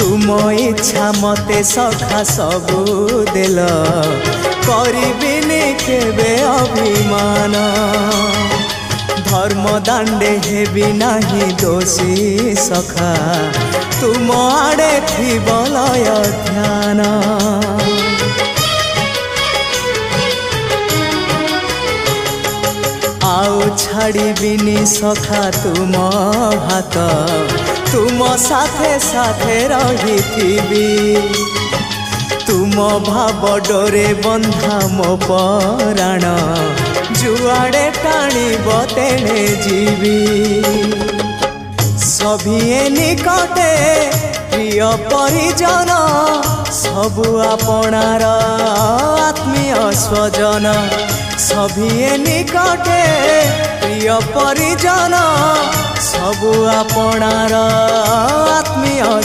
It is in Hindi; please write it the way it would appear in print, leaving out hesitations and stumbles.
तुम इच्छा मते सखा सबू देल करिबिनी केबे अभिमान धर्म दांडे हेबी नाही दोषी सखा तुम आड़े थी बलय ध्यान आउ छाड़िबिनी सखा तुम हाथ तुम साथे साथे रही तुम भाव डोरे बंधा मो पराण जुआड़े टाणीब तेणे जीवी सभिए निकटे प्रिय परिजन सबु आपणार आत्मीय स्वजन सभिए निकटे प्रिय परिजन सबु आपणार आत्मीय